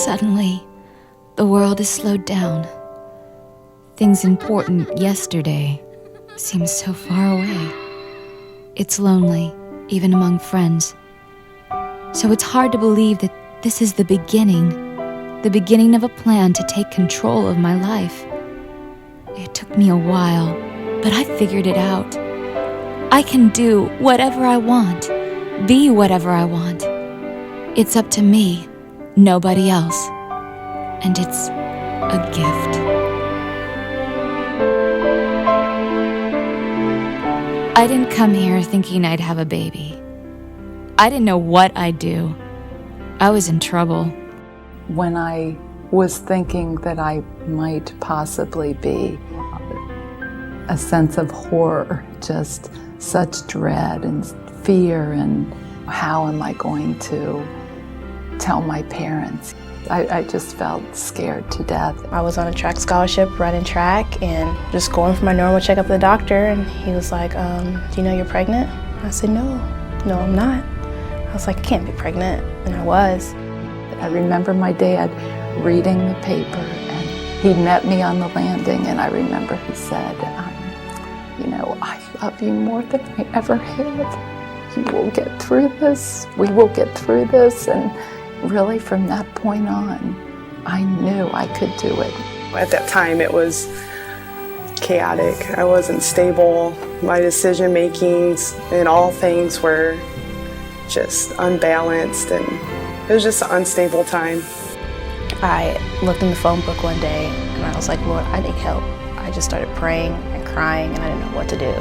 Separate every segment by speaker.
Speaker 1: Suddenly, the world is slowed down. Things important yesterday seem so far away. It's lonely, even among friends. So it's hard to believe that this is the beginning of a plan to take control of my life. It took me a while, but I figured it out. I can do whatever I want, be whatever I want. It's up to me, nobody else. And it's a gift. I didn't come here thinking I'd have a baby. I didn't know what I'd do. I was in trouble.
Speaker 2: When I was thinking that I might possibly be, a sense of horror, just such dread and fear, and how am I going to tell my parents? I just felt scared to death.
Speaker 3: I was on a track scholarship, running track, and just going for my normal checkup with the doctor, and he was like, do you know you're pregnant? I said, no, I'm not. I was like, I can't be pregnant, and I was.
Speaker 2: I remember my dad reading the paper, and he met me on the landing, and I remember he said, I love you more than I ever have. You will get through this. We will get through this. And really from that point on, I knew I could do it.
Speaker 4: At that time, it was chaotic. I wasn't stable. My decision makings and all things were just unbalanced, and it was just an unstable time.
Speaker 3: I looked in the phone book one day, and I was like, Lord, I need help. I just started praying and crying, and I didn't know what to do.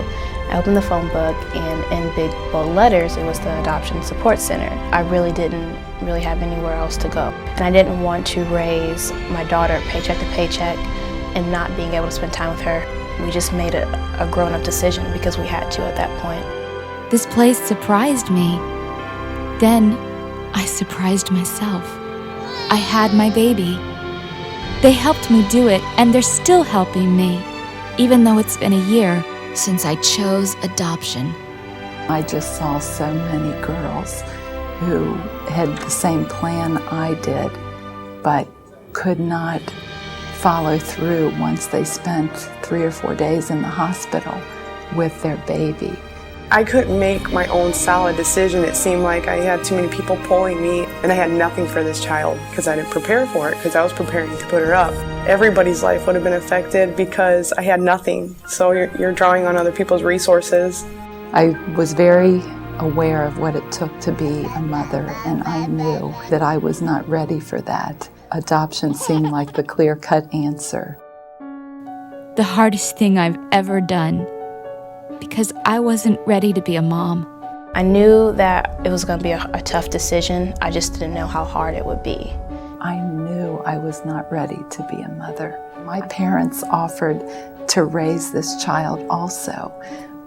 Speaker 3: I opened the phone book, and in big bold letters, it was the Adoption Support Center. I really didn't have anywhere else to go. And I didn't want to raise my daughter paycheck to paycheck and not being able to spend time with her. We just made a grown-up decision because we had to at that point.
Speaker 1: This place surprised me. Then I surprised myself. I had my baby. They helped me do it, and they're still helping me, even though it's been a year since I chose adoption.
Speaker 2: I just saw so many girls who had the same plan I did, but could not follow through once they spent 3 or 4 days in the hospital with their baby.
Speaker 4: I couldn't make my own solid decision. It seemed like I had too many people pulling me, and I had nothing for this child because I didn't prepare for it, because I was preparing to put her up. Everybody's life would have been affected because I had nothing. So you're drawing on other people's resources.
Speaker 2: I was very aware of what it took to be a mother, and I knew that I was not ready for that. Adoption seemed like the clear-cut answer.
Speaker 1: The hardest thing I've ever done, because I wasn't ready to be a mom.
Speaker 3: I knew that it was going to be a tough decision. I just didn't know how hard it would be.
Speaker 2: I knew I was not ready to be a mother. My parents offered to raise this child also,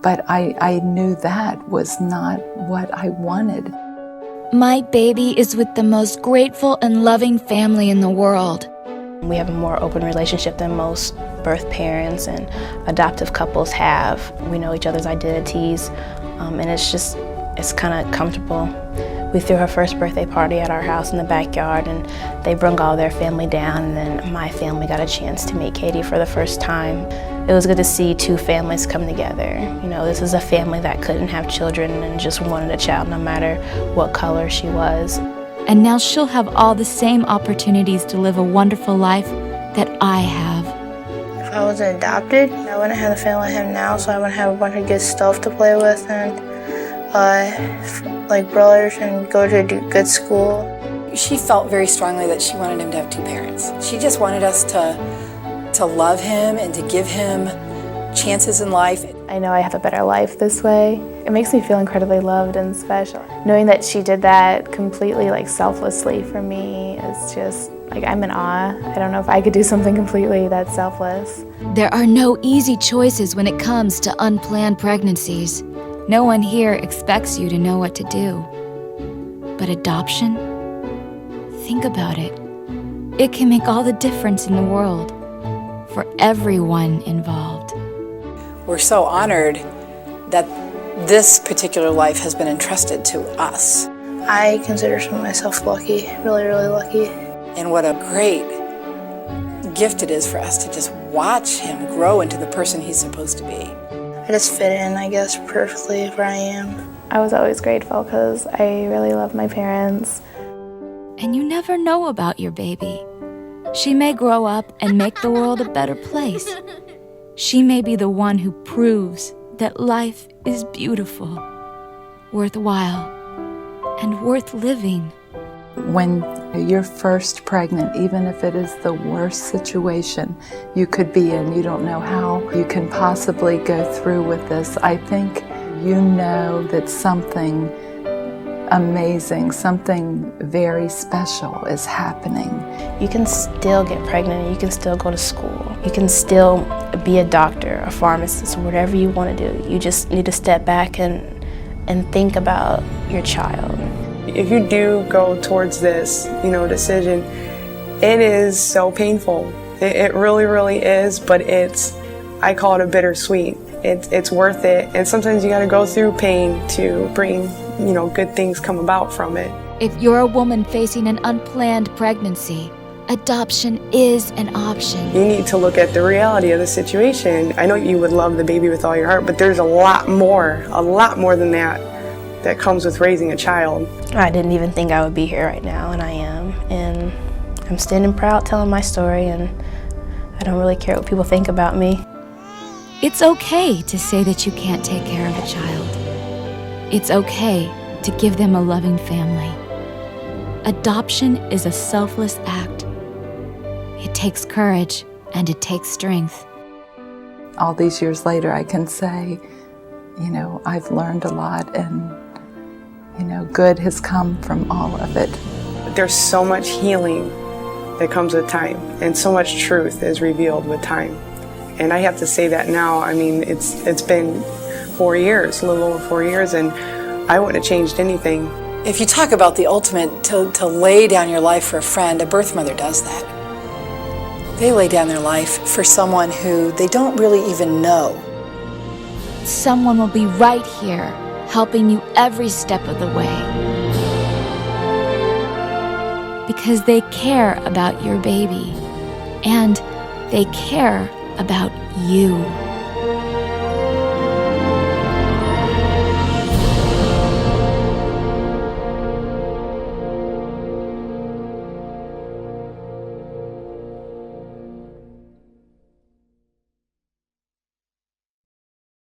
Speaker 2: but I knew that was not what I wanted.
Speaker 1: My baby is with the most grateful and loving family in the world.
Speaker 3: We have a more open relationship than most birth parents and adoptive couples have. We know each other's identities, and it's kind of comfortable. We threw her first birthday party at our house in the backyard, and they brung all their family down, and then my family got a chance to meet Katie for the first time. It was good to see two families come together. This is a family that couldn't have children and just wanted a child no matter what color she was.
Speaker 1: And now she'll have all the same opportunities to live a wonderful life that I have.
Speaker 5: If I wasn't adopted, I wouldn't have the family I have now, so I wouldn't have a bunch of good stuff to play with and like brothers and go to a good school.
Speaker 6: She felt very strongly that she wanted him to have two parents. She just wanted us to love him and to give him chances in life.
Speaker 7: I know I have a better life this way. It makes me feel incredibly loved and special. Knowing that she did that completely selflessly for me is just I'm in awe. I don't know if I could do something completely that selfless.
Speaker 1: There are no easy choices when it comes to unplanned pregnancies. No one here expects you to know what to do. But adoption? Think about it. It can make all the difference in the world for everyone involved.
Speaker 6: We're so honored that this particular life has been entrusted to us.
Speaker 5: I consider myself lucky, really, really lucky.
Speaker 6: And what a great gift it is for us to just watch him grow into the person he's supposed to be.
Speaker 5: I just fit in, I guess, perfectly where I am.
Speaker 7: I was always grateful because I really love my parents.
Speaker 1: And you never know about your baby. She may grow up and make the world a better place. She may be the one who proves that life is beautiful, worthwhile, and worth living.
Speaker 2: When you're first pregnant, even if it is the worst situation you could be in, you don't know how you can possibly go through with this, I think you know that something amazing, something very special is happening.
Speaker 3: You can still get pregnant, you can still go to school, you can still be a doctor, a pharmacist, whatever you want to do. You just need to step back and think about your child.
Speaker 4: If you do go towards this, decision, it is so painful. It really, really is, but I call it a bittersweet. It's worth it, and sometimes you gotta go through pain to bring, good things come about from it.
Speaker 1: If you're a woman facing an unplanned pregnancy, adoption is an option.
Speaker 4: You need to look at the reality of the situation. I know you would love the baby with all your heart, but there's a lot more than that comes with raising a child.
Speaker 3: I didn't even think I would be here right now, and I am. And I'm standing proud telling my story, and I don't really care what people think about me.
Speaker 1: It's okay to say that you can't take care of a child. It's okay to give them a loving family. Adoption is a selfless act. It takes courage and it takes strength.
Speaker 2: All these years later, I can say, I've learned a lot, and good has come from all of it.
Speaker 4: There's so much healing that comes with time, and so much truth is revealed with time. And I have to say that now. I mean, it's been 4 years, a little over 4 years, and I wouldn't have changed anything.
Speaker 6: If you talk about the ultimate, to lay down your life for a friend, a birth mother does that. They lay down their life for someone who they don't really even know.
Speaker 1: Someone will be right here, helping you every step of the way. Because they care about your baby, and they care about you.